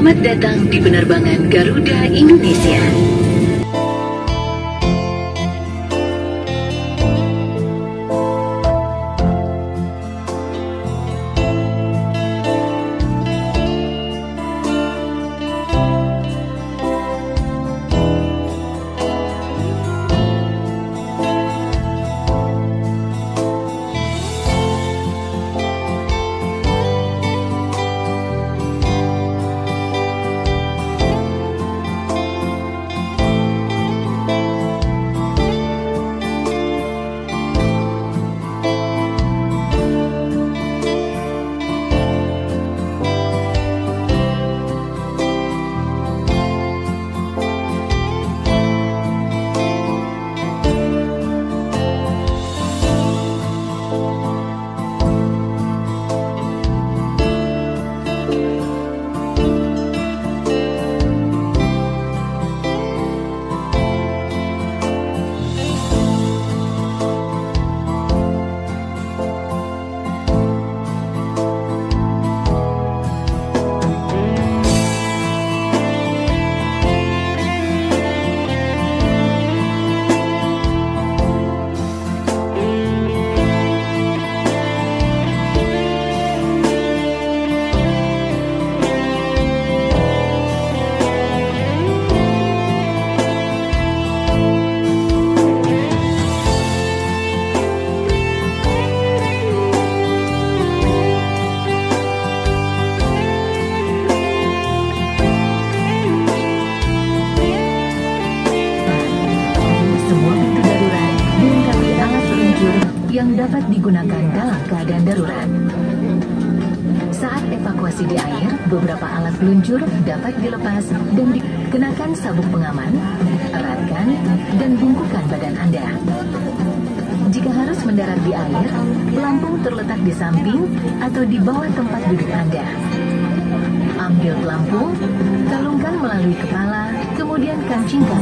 Selamat datang di penerbangan Garuda Indonesia. Yang dapat digunakan dalam keadaan darurat. Saat evakuasi di air, beberapa alat peluncur dapat dilepas dan dikenakan sabuk pengaman, eratkan, dan bungkukan badan Anda. Jika harus mendarat di air, pelampung terletak di samping atau di bawah tempat duduk Anda. Ambil pelampung, kalungkan melalui kepala, kemudian kancingkan.